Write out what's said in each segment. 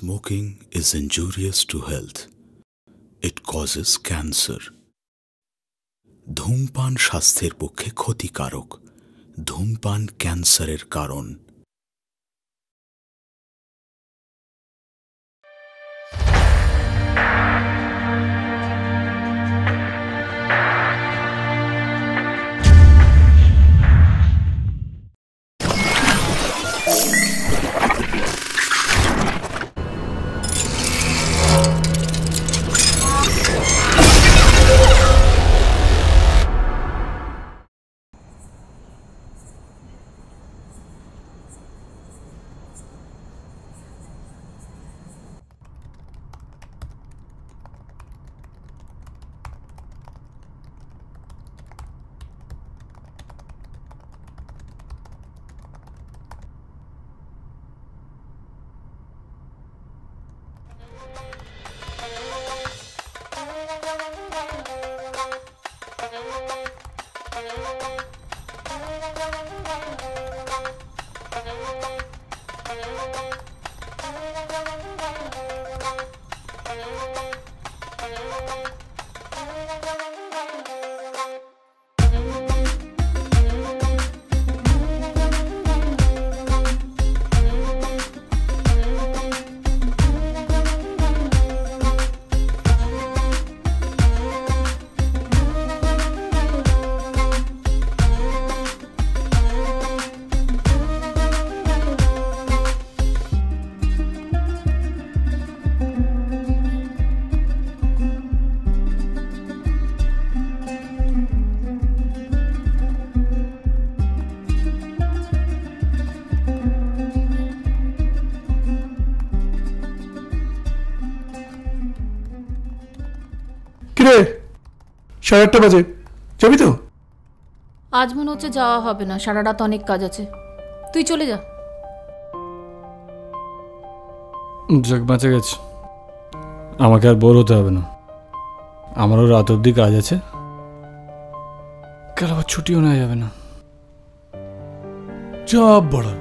Smoking is injurious to health. It causes cancer. ধূমপান স্বাস্থ্যের পক্ষে ক্ষতিকারক। ধূমপান ক্যান্সারের কারণ। সাড়ে 8টা বাজে, যাবি তো? আজ মনে হচ্ছে যাওয়া হবে না, সারা রাত অনেক কাজ আছে, তুই চলে যা। যাক, বাঁচা গেছে, আমাকে আর বোর হতে হবে না। আমারও রাত অবধি কাজ আছে, কাল আবার ছুটিও নেওয়া যাবে না। চাপ বড়া,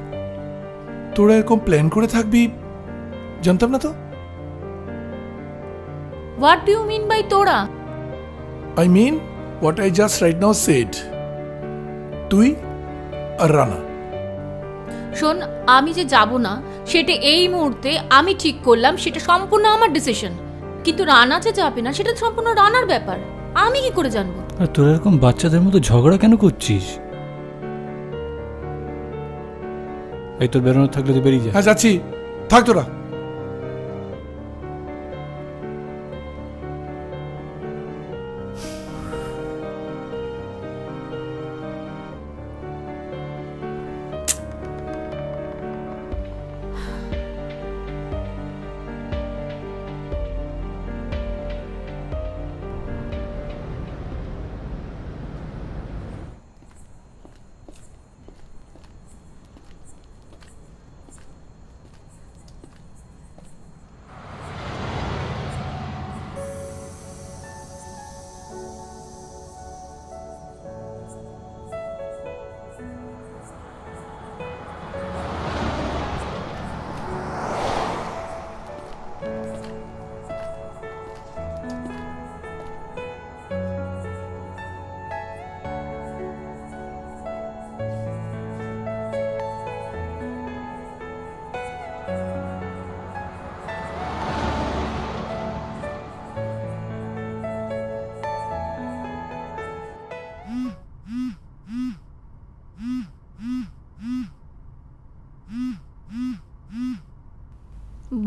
তোরা এরকম প্ল্যান করে থাকবি জানতাম না তো। What do you mean by তোরা? I mean what I just right now said. তুই আর রানা। শোন, আমি যে যাব না সেটা এই মুহূর্তে আমি ঠিক করলাম, সেটা সম্পূর্ণ আমার ডিসিশন। কিন্তু রানা যে যাবে না সেটা সম্পূর্ণ রানার ব্যাপার, আমি কি করে জানবো? আর তোরা এরকম বাচ্চাদের মতো ঝগড়া কেন করছিস? এই তোর বেরোনো থাকলে তুই বেরিয়ে যা। হ্যাঁ যাচ্ছি, থাক তোরা।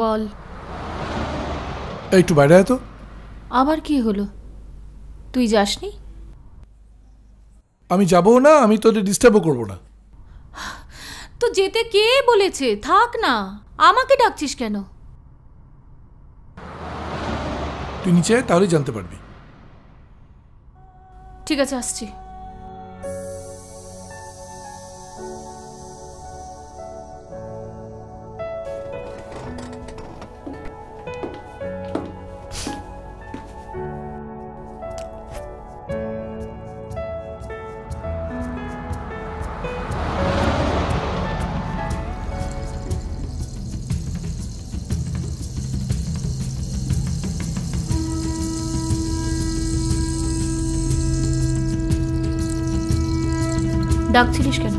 বল। একটু বাইরে আয় তো। আবার কি হলো? তুই যাসনি? আমি যাবো না, আমি তোদের ডিস্টার্বও করবো না। তো যেতে কে বলেছে? থাক না, আমাকে ডাকছিস কেন? তুই নিচে আয়, তাহলেই জানতে পারবি। ঠিক আছে, আসছি। ডাকছিলিস কেন?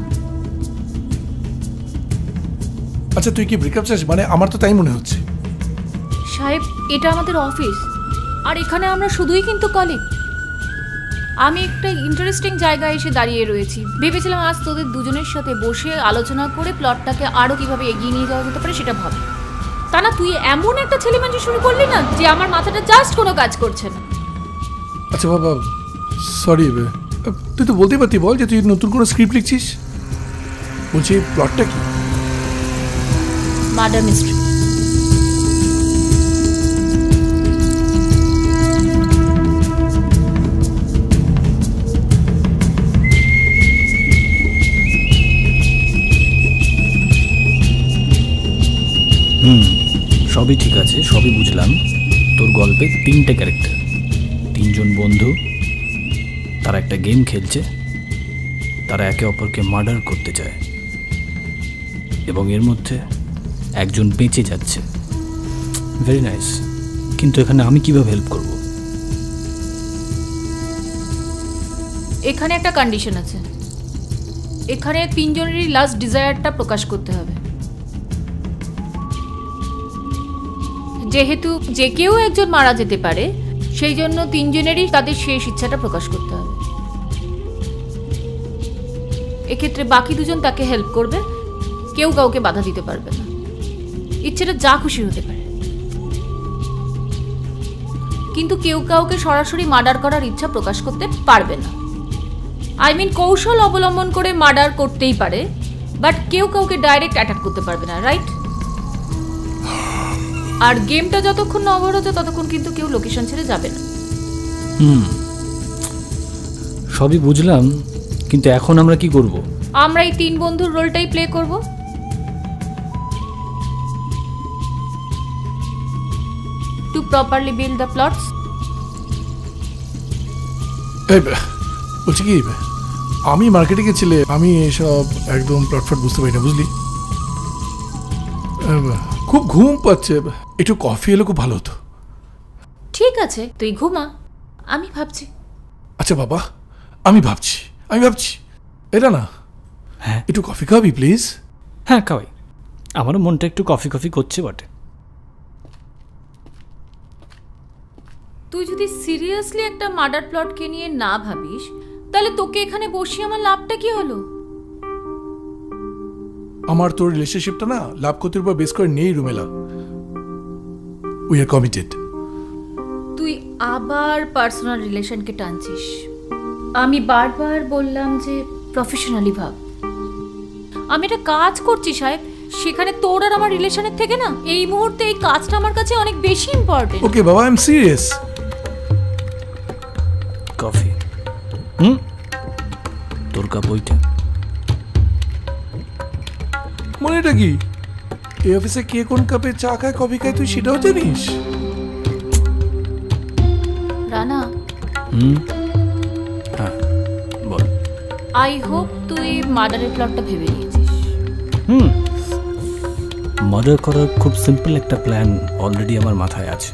আচ্ছা তুই কি ব্রেকআপ চাস? মানে আমার তো তাই মনে হচ্ছে। সাহেব, এটা আমাদের অফিস, আর এখানে আমরা শুধুই কিন্তু কলিগ। আমি একটা ইন্টারেস্টিং জায়গায় এসে দাঁড়িয়ে রয়েছি। ভেবেছিলাম আজ তোদের দুজনের সাথে বসে আলোচনা করে প্লটটাকে আরো কিভাবে এগিয়ে নিয়ে যাওয়া যেতে পারে সেটা ভাবি। তা না তুই এমন একটা ছেলেমানজি শুরু করলি না যে আমার মাথাটা জাস্ট কোনো কাজ করছে না। আচ্ছা বাবা, সরি, তুই তো বলতেই পারতি, বল যে তুই নতুন কোনো স্ক্রিপ্ট লিখছিস। বলছি প্লটটা কি? Murder mystery. সবই ঠিক আছে, সবই বুঝলাম। তোর গল্পে 3টে ক্যারেক্টার, 3জন বন্ধু, তারা একটা গেম খেলছে, তারা একে অপরকে মার্ডার করতে চায় এবং এর মধ্যে একজন বেঁচে যাচ্ছে। ভেরি নাইস, কিন্তু এখানে আমি কিভাবে হেল্প করব? এখানে একটা কন্ডিশন আছে। এখানে 3জনেরই লাস্ট ডিজায়ারটা প্রকাশ করতে হবে। যেহেতু যে কেউ একজন মারা যেতে পারে, সেই জন্য 3জনেরই তাদের শেষ ইচ্ছাটা প্রকাশ করতে হবে। এক্ষেত্রে বাকি 2জন তাকে হেল্প করবে, কেউ কাউকে বাধা দিতে পারবে না। ইচ্ছেটা যা খুশি হতে পারে, কিন্তু কেউ কাউকে সরাসরি মার্ডার করার ইচ্ছা প্রকাশ করতে পারবে না। আই মিন কৌশল অবলম্বন করে মার্ডার করতেই পারে, বাট কেউ কাউকে ডাইরেক্ট অ্যাটাক করতে পারবে না, রাইট? আর গেমটা যতক্ষণ না ওভার হচ্ছে ততক্ষণ কিন্তু কেউ লোকেশন ছেড়ে যাবে না। সবই বুঝলাম, কিন্তু এখন আমরা কি করব? আমরা এই 3 বন্ধুর রোলটাই প্লে করব। To properly build the plots. বলছি কি, আমি মার্কেটে গেছিলে, আমি এসব একদম প্লটফট বুঝতে পারি না, বুঝলি? খুব ঘুম পাচ্ছে, একটু কফি এলে খুব ভালো হতো। ঠিক আছে, তুই ঘুমা, আমি ভাবছি। আচ্ছা বাবা, আমি ভাবছি এটা না, হ্যাঁ একটু কফি খাবি প্লিজ? হ্যাঁ খাওয়াই, আমারও মনটা একটু কফি কফি করছে বটে। তুই যদি সিরিয়াসলি একটা মার্ডার প্লটকে নিয়ে না ভাবিস, তাহলে তোকে এখানে বসিয়ে আমার লাভটা কি হলো? আমার তোর রিলেশনশিপটা না লাভ করতে উপর বেস করে নেই রুমেলা। We are committed. তুই আবার পার্সোনাল রিলেশনকে টানছিস। আমি বারবার বললাম যে প্রফেশনালি ভাব। আমি একটা কাজ করছি সাহেব, সেখানে তোর আর আমার রিলেশনের থেকে না এই মুহূর্তে এই কাজটা আমার কাছে অনেক বেশি ইম্পর্টেন্ট। ওকে বাবা, আই এম সিরিয়াস। কফি। তোর কাপ ওইটা। মনেটা কি, এই অফিসে কে কোন কাপে চা খায় কফি খায় তুই সেটাও জানিস? রানা। হ্যাঁ বল। আই হোপ তুই মার্ডারের প্লটটা ভেবে নিয়েছিস। মার্ডার করার খুব সিম্পল একটা প্ল্যান অলরেডি আমার মাথায় আছে,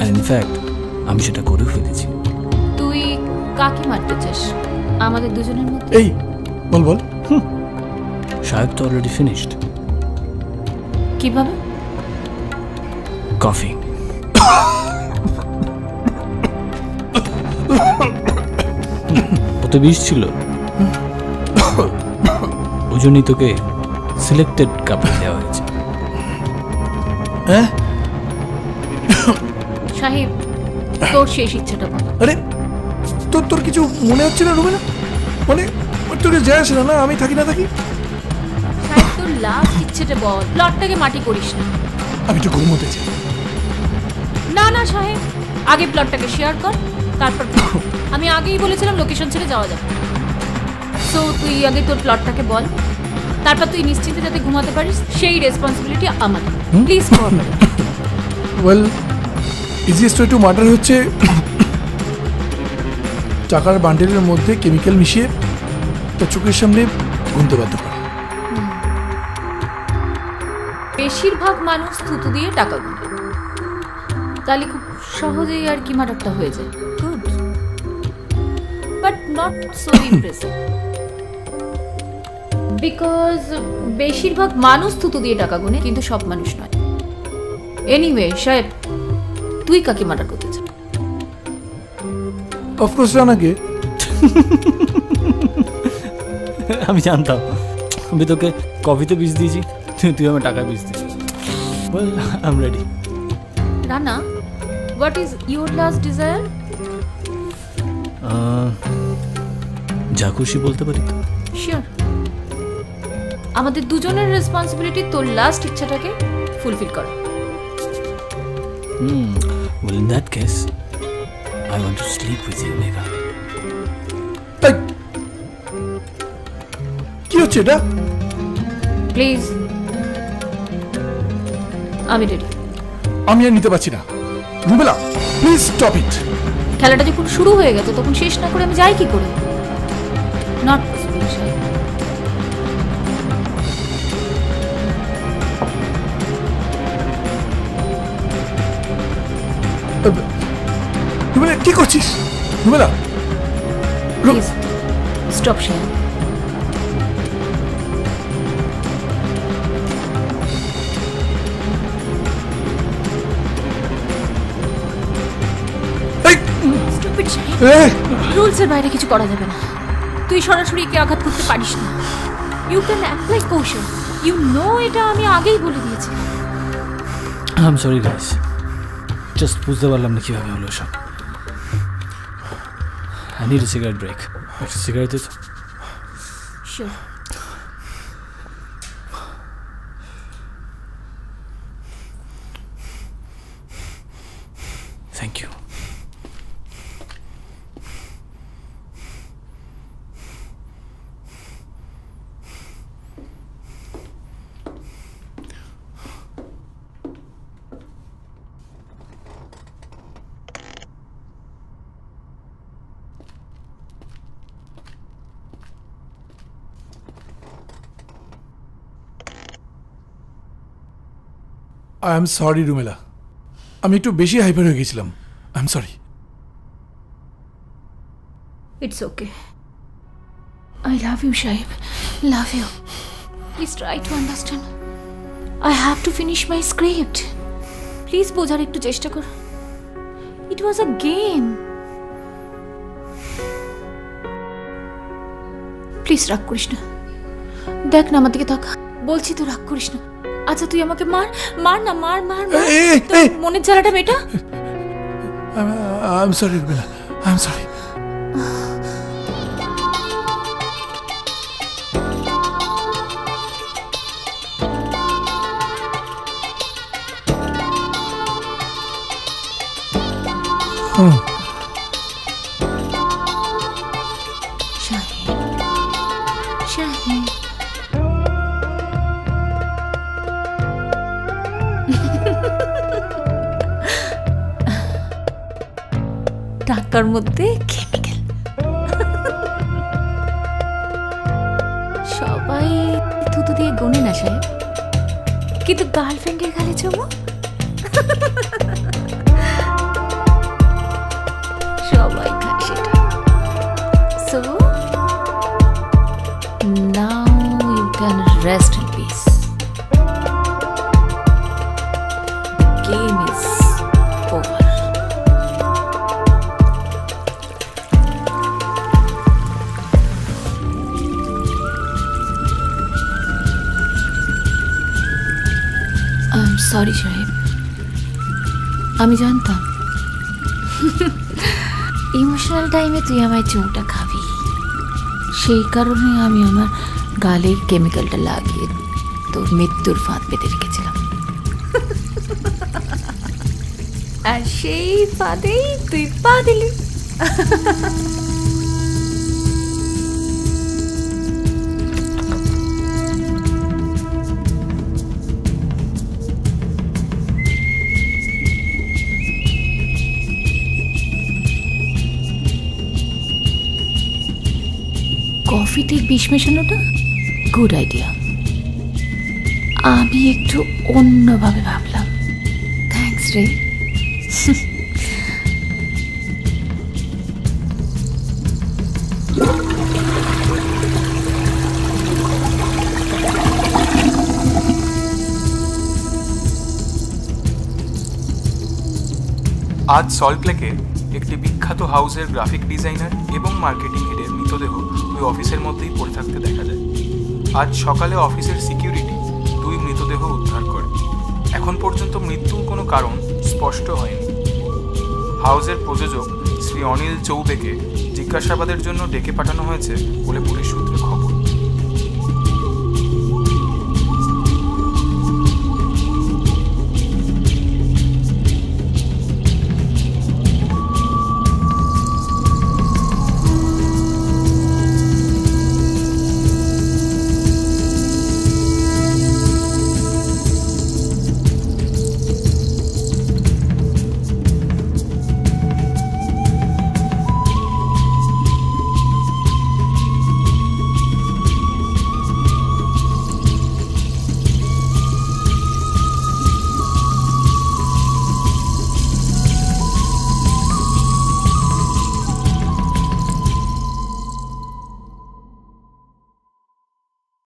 আর ইনফ্যাক্ট আমি সেটা করেও ফেলেছি। তুই কাকে মারতে চাস আমাদের দুজনের মধ্যে? এই বল বল। সাহেব তো অলরেডি ফিনিশড। কিভাবে? কফি। ওতে বিষ ছিল, ওই জন্যই তোকে সিলেক্টেড কাপড় দেওয়া হয়েছে। হ্যাঁ সাহেব, তোর শেষ ইচ্ছাটা বল। আরে তোর কিছু মনে হচ্ছে না রুমেলা? মানে তোকে যায় আসে না আমি থাকি না থাকি? সাহেব, তোর লাস্ট ইচ্ছেটা বল, প্লটটাকে মাটি করিস না। আমি একটু ঘুমোতে চাই। না না সাহেব, আগে প্লটটাকে শেয়ার কর, তারপর আমি আগেই বলেছিলাম লোকেশন ছেড়ে যাওয়া যাবে। সো তুই আগে তোর প্লটটাকে বল, তারপর তুই নিশ্চিন্তে যাতে ঘুমাতে পারিস সেই রেসপন্সিবিলিটি আমাদের। প্লিজ কর। Well, easiest way to murder হচ্ছে টাকার বান্ডেলের মধ্যে কেমিক্যাল মিশিয়ে তার চোখের সামনে ঘুমতে বাধ্য করা। বেশিরভাগ মানুষ থুতু দিয়ে টাকা গুনে, তাহলে খুব সহজেই আর কি মার্ডারটা হয়ে যায়। Good, but not so impressive. Because বেশিরভাগ মানুষ থুতু দিয়ে টাকা গুনে, কিন্তু সব মানুষ নয়। এনিওয়ে সাহেব, তুই কাকে মার্ডার করতে চাস? অফকোর্স রানাকে। আমি জানতাম, আমি তোকে কফিতে বিষ দিয়েছি, তুই আমার টাকা বিষ দিয়েছিস। Well, I am ready. Rana, what is your last desire? যা খুশি বলতে পারি তো। শিওর। আমাদের দুজনের রেসপন্সিবিলিটি তোর লাস্ট ইচ্ছাটাকে ফুলফিল করা। Well, in that case, I want to sleep with you, Megha. কি হচ্ছে এটা? প্লিজ, আমি রেডি। আমি আর নিতে পারছি না। Rumela, please stop it. খেলাটা যখন শুরু হয়ে গেছে তখন শেষ না করে আমি যাই কি করে? নট পসিবল সাহেব। রুমেলা, কি করছিস? রুমেলা, প্লিজ স্টপ সাহেব। স্টুপিড সাহেব, রুলসের বাইরে কিছু করা যাবে না। তুই সরাসরি একে আঘাত করতে পারিস না। ইউ ক্যান অ্যাপ্লাই কৌশল। ইউ নো এটা আমি আগেই বলে দিয়েছি। I am sorry guys, just বুঝতে পারলাম না কিভাবে হলো সব। I need a cigarette break. একটা সিগারেট দিত? Sure. Thank you. I am sorry Rumela, আমি একটু বেশি হাইপার হয়ে গেছিলাম। I am sorry. It's okay. I love you, Shaib. Love you. Please try to understand. I have to finish my script. Please বোঝার একটু চেষ্টা কর। It was a game. Please রাগ করিস না। দেখ না আমার দিকে তাকা। বলছি তো রাগ করিস না। আচ্ছা তুই আমাকে মার, মার না, মার মার মার। মনের জ্বালাটা মেটা। I am sorry Rumela, I am sorry. টাকার মধ্যে কেমিক্যাল। সবাই থুতু দিয়ে গোনে না সাহেব, কিন্তু গার্লফ্রেন্ডের গালে চুমো সবাই খায় সেটা। So now you can rest in peace. Game is over. Sorry সাহেব, আমি জানতাম ইমোশনাল টাইমে তুই আমায় চুমুটা খাবি, সেই কারণে আমি আমার গালে কেমিক্যালটা লাগিয়ে তোর মৃত্যুর ফাঁদ পেতে রেখেছিলাম। আর সেই ফাঁদেই তুই পা দিলি। কফিতে বিষ মেশানোটা গুড আইডিয়া। আমি একটু অন্যভাবে ভাবলাম। থ্যাঙ্কস রে। আজ সল্টলেকে একটি বিখ্যাত হাউসের গ্রাফিক ডিজাইনার এবং মার্কেটিং হেডের মৃতদেহ ওই অফিসের মধ্যেই পড়ে থাকতে দেখা যায়। আজ সকালে অফিসের সিকিউরিটি 2 মৃতদেহ উদ্ধার করে। এখন পর্যন্ত মৃত্যুর কোনো কারণ স্পষ্ট হয়নি। হাউসের প্রযোজক শ্রী অনিল চৌবেকে জিজ্ঞাসাবাদের জন্য ডেকে পাঠানো হয়েছে বলে পুলিশ সূত্রে